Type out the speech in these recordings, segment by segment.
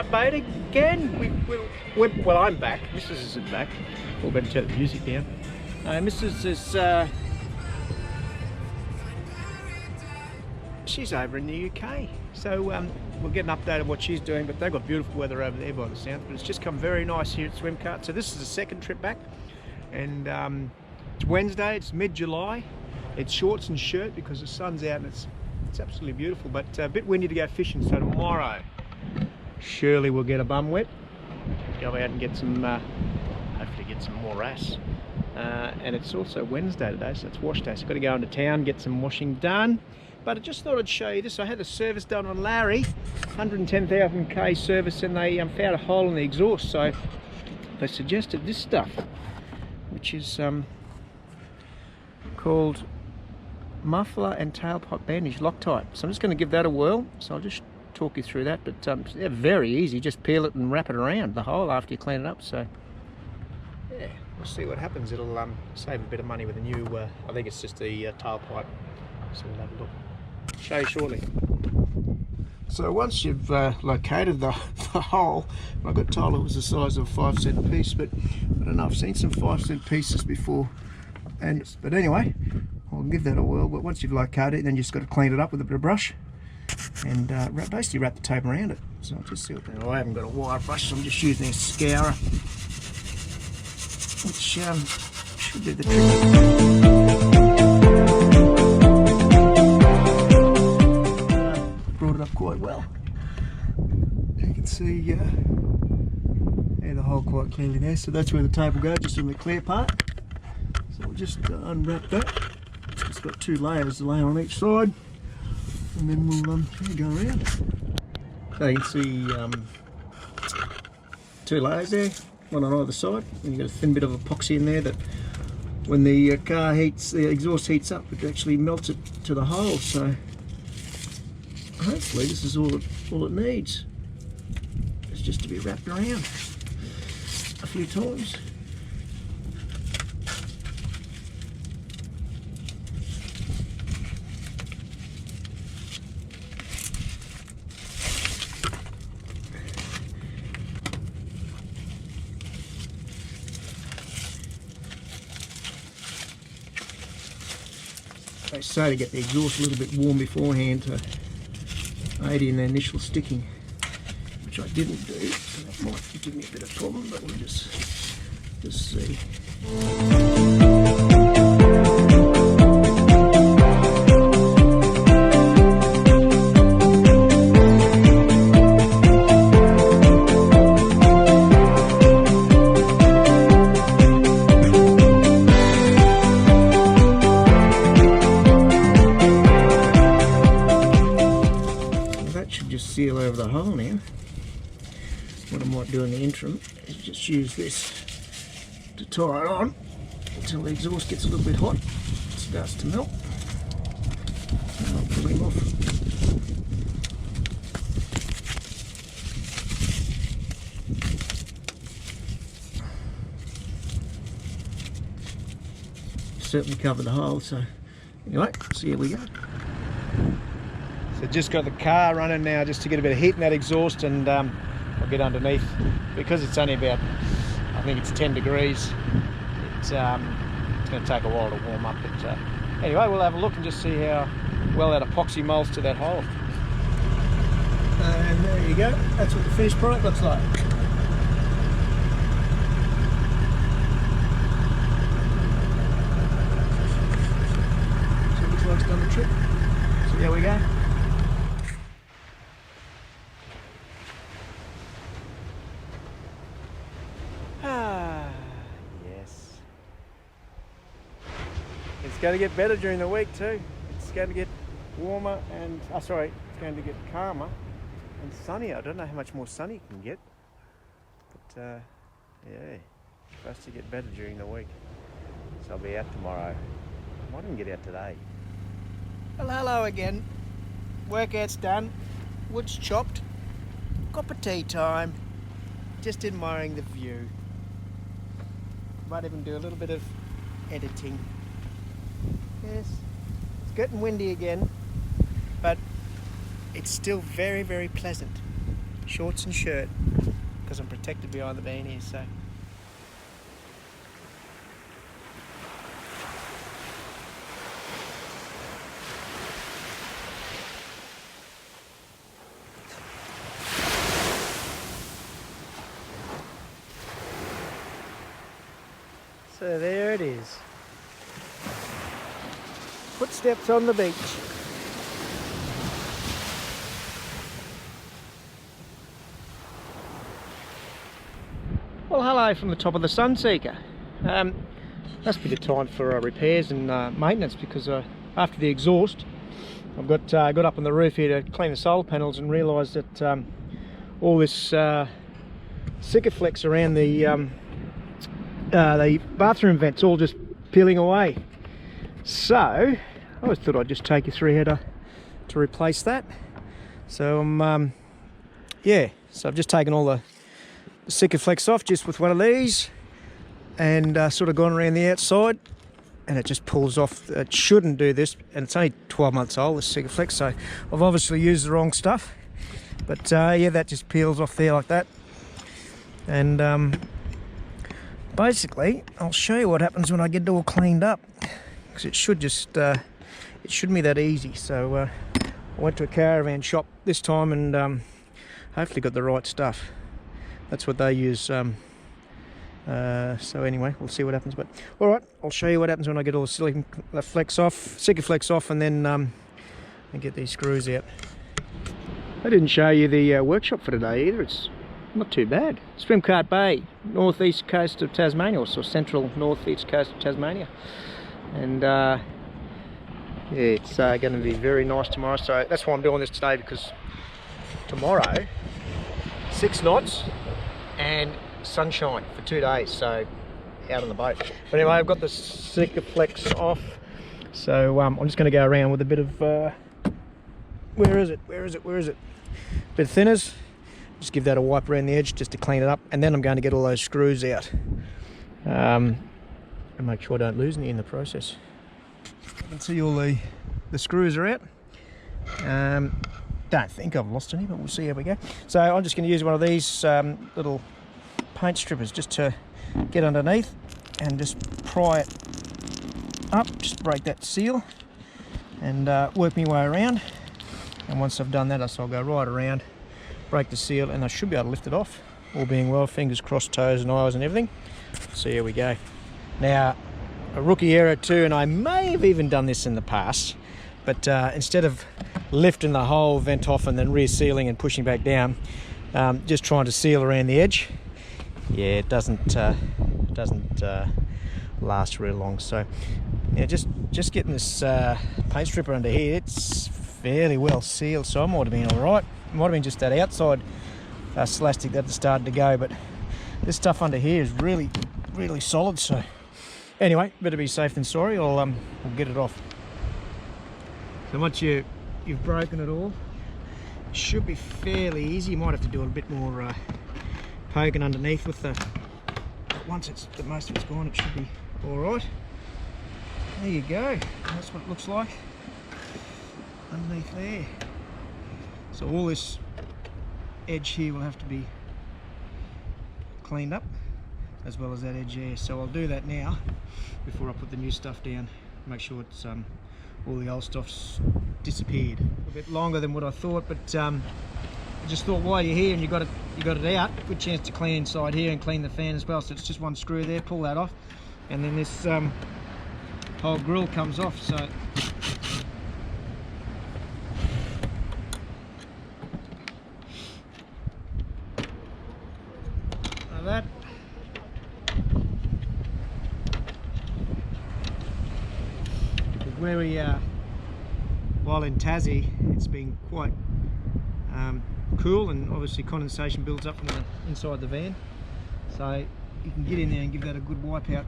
boat again. Well, I'm back. Mrs. isn't back. We'll better turn the music down. Mrs. is she's over in the UK, so we'll get an update of what she's doing. But they've got beautiful weather over there by the sound. But it's just come very nice here at Swimcart. So this is the second trip back, and it's Wednesday. It's mid-July. It's shorts and shirt because the sun's out and it's absolutely beautiful. But a bit windy to go fishing. So tomorrow, surely we'll get a bum wet. Go out and get some, hopefully get some more wrasse. And it's also Wednesday today, so it's wash day. So I've got to go into town, get some washing done. But I just thought I'd show you this. I had a service done on Larry, 110,000 K service, and they found a hole in the exhaust. So they suggested this stuff, which is called muffler and tailpipe bandage Loctite. So I'm just going to give that a whirl. So I'll just talk you through that. But they're very easy. Just peel it and wrap it around the hole after you clean it up. So yeah, we'll see what happens. It'll save a bit of money with the new, I think it's just the tailpipe. So we'll have a look. Show you shortly. So once you've located the hole, I got told it was the size of a 5-cent piece, but I don't know, I've seen some 5-cent pieces before. But anyway, I'll give that a whirl. But once you've located it, then you've just got to clean it up with a bit of brush and basically wrap the tape around it. So I'll just see what that. I haven't got a wire brush, so I'm just using a scourer, which should do the trick. Brought it up quite well. You can see the hole quite clearly there. So that's where the tape will go, just in the clear part. So we'll just unwrap that. It's got 2 layers, a layer on each side, and then we'll go around. So you can see 2 layers there, one on either side, and you've got a thin bit of epoxy in there that when the car heats, the exhaust heats up, it actually melts it to the hole. So hopefully this is all it needs. It's just to be wrapped around a few times. They say to get the exhaust a little bit warm beforehand to aid in the initial sticking, which I didn't do, so that might give me a bit of problem, but we'll just see. Seal over the hole now. What I might do in the interim is just use this to tie it on until the exhaust gets a little bit hot, it starts to melt, and I'll pull him off. Certainly cover the hole, so anyway, so here we go. So just got the car running now just to get a bit of heat in that exhaust, and I'll get underneath because it's only about, I think it's 10 degrees. It's going to take a while to warm up, but anyway, we'll have a look and just see how well that epoxy molds to that hole. And there you go, that's what the finished product looks like. So it looks like it's done the trick. So there we go. It's going to get better during the week too. It's going to get warmer and, it's going to get calmer and sunnier. I don't know how much more sunny it can get, but yeah, it's supposed to get better during the week. So I'll be out tomorrow. I might even get out today. Well, hello again. Workout's done, wood's chopped, cup of tea time, just admiring the view. Might even do a little bit of editing. Yes, it's getting windy again, but it's still very, very pleasant. shorts and shirt, because I'm protected behind the van here, so. So there it is. Footsteps on the beach. Well, hello from the top of the Sunseeker. Must be the time for repairs and maintenance, because after the exhaust, I've got up on the roof here to clean the solar panels and realised that all this sikaflex around the bathroom vents all just peeling away. So I always thought I'd just take you through here to replace that. So yeah, so I've just taken all the sikaflex off just with one of these, and sort of gone around the outside, and it just pulls off. It shouldn't do this, and it's only 12 months old, this sikaflex, so I've obviously used the wrong stuff. But yeah, that just peels off there like that. And basically, I'll show you what happens when I get it all cleaned up, because it should just, it shouldn't be that easy. So I went to a caravan shop this time and hopefully got the right stuff. That's what they use. So anyway, we'll see what happens. But all right, I'll show you what happens when I get all the sikaflex off, and then and get these screws out. I didn't show you the workshop for today either. It's not too bad. Swimcart Bay, northeast coast of Tasmania, or central northeast coast of Tasmania, and yeah, it's going to be very nice tomorrow. So that's why I'm doing this today, because tomorrow 6 knots and sunshine for 2 days, so out on the boat. But anyway, I've got the sikaflex off, so I'm just going to go around with a bit of where is it? Bit of thinners. Just give that a wipe around the edge just to clean it up, and then I'm going to get all those screws out and make sure I don't lose any in the process. You can see all the screws are out. Don't think I've lost any, but we'll see how we go. So I'm just going to use one of these little paint strippers just to get underneath and just pry it up, just break that seal and work my way around. And once I've done that, I'll go right around, break the seal, and I should be able to lift it off, all being well, fingers crossed, toes and eyes and everything. So here we go. Now, a rookie error too, and I may have even done this in the past, but instead of lifting the whole vent off and then resealing and pushing back down, just trying to seal around the edge, yeah, it doesn't last real long. So yeah, just getting this paint stripper under here, it's fairly well sealed, so I might have been all right. It might have been just that outside elastic that started to go, but this stuff under here is really solid. So anyway, better be safe than sorry. I'll get it off. So once you've broken it all, it should be fairly easy. You might have to do a bit more poking underneath with the. Once most of it's gone, it should be all right. There you go. That's what it looks like underneath there. So all this edge here will have to be cleaned up, as well as that edge there. So I'll do that now before I put the new stuff down. Make sure it's all the old stuff's disappeared. A bit longer than what I thought, but I just thought while you're here and you got it out, good chance to clean inside here and clean the fan as well. So it's just one screw there, pull that off, and then this whole grill comes off. So like that. Where we while in Tassie, it's been quite cool, and obviously condensation builds up from inside the van, so you can get in there and give that a good wipe out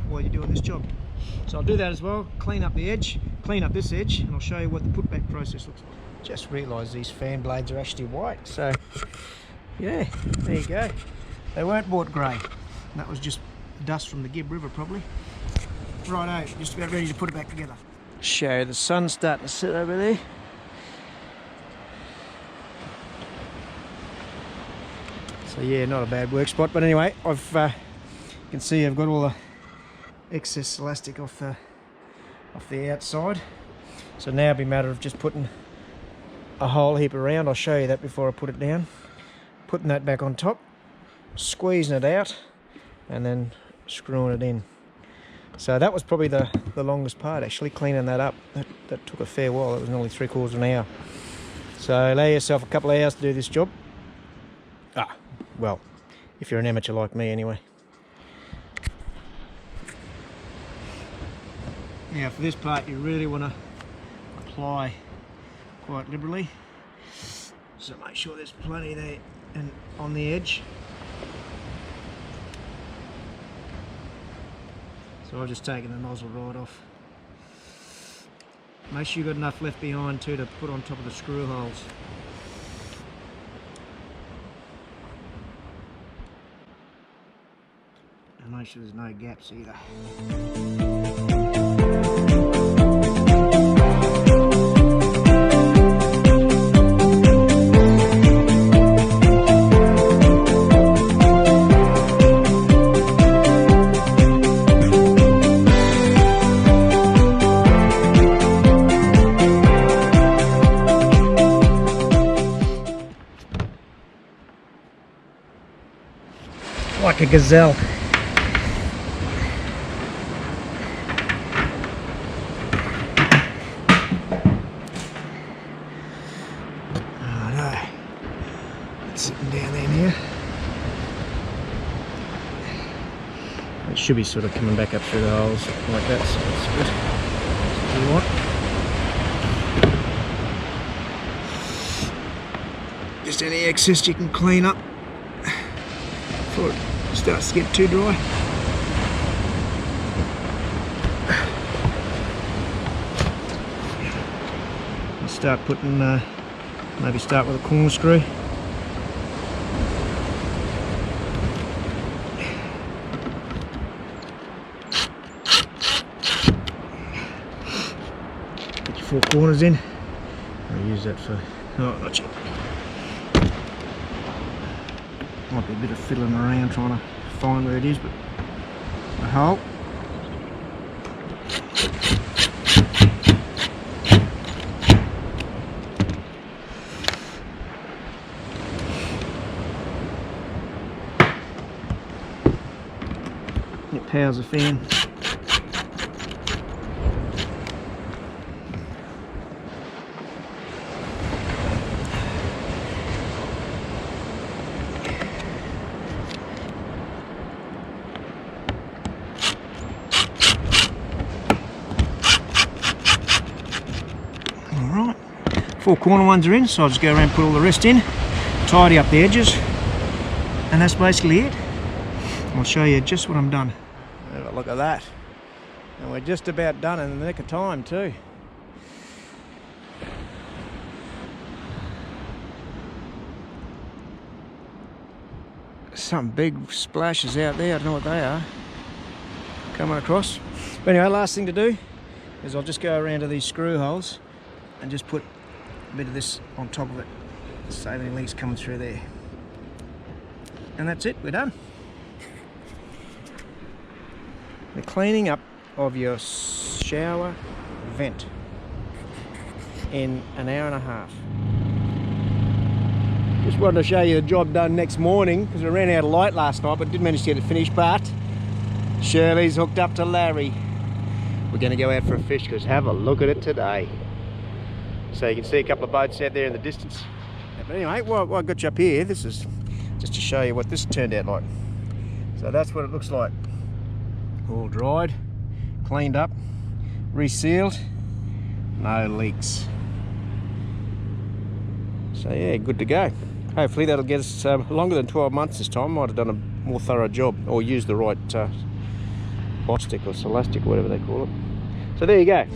while you're doing this job. So I'll do that as well, clean up the edge, clean up this edge, and I'll show you what the putback process looks like. Just realised these fan blades are actually white, so yeah, there you go. They weren't bought grey, that was just dust from the Gibb River probably. Righto, just about ready to put it back together. Show you the sun starting to sit over there. So yeah, not a bad work spot. But anyway, you can see I've got all the excess elastic off the outside. So now it'll be a matter of just putting a hole heap around. I'll show you that before I put it down. Putting that back on top, squeezing it out, and then screwing it in. So that was probably the longest part, actually, cleaning that up. That took a fair while. It was nearly 3/4 of an hour. So allow yourself a couple of hours to do this job. Well, if you're an amateur like me anyway. Now for this part you really want to apply quite liberally. So make sure there's plenty there and on the edge. So I've just taken the nozzle right off. Make sure you've got enough left behind too to put on top of the screw holes. And make sure there's no gaps either. Like a gazelle. Oh no, it's sitting down there now. It should be sort of coming back up through the holes like that, so that's good. That's what you want. Just any excess you can clean up before it starts to get too dry. I'll start putting, maybe start with a corkscrew. Get your 4 corners in. I'll use that for, oh, not yet. Might be a bit of fiddling around trying to find where it is, but a hole. It powers the fan. Alright, 4 corner ones are in, so I'll just go around and put all the rest in, tidy up the edges, and that's basically it. I'll show you just what I'm done. Have a look at that. And we're just about done in the nick of time too. Some big splashes out there, I don't know what they are, coming across. But anyway, last thing to do is I'll just go around to these screw holes and just put a bit of this on top of it, save any leaks coming through there. And that's it, we're done. The cleaning up of your shower vent in an hour and a half. Just wanted to show you the job done next morning because we ran out of light last night, but didn't manage to get it finished. But Shirley's hooked up to Larry. We're going to go out for a fish because have a look at it today. So you can see a couple of boats out there in the distance. But anyway, what I got you up here, this is just to show you what this turned out like. So that's what it looks like. All dried, cleaned up, resealed, no leaks. So yeah, good to go. Hopefully that'll get us longer than 12 months this time. Might have done a more thorough job or used the right bot stick or elastic or whatever they call it. So there you go.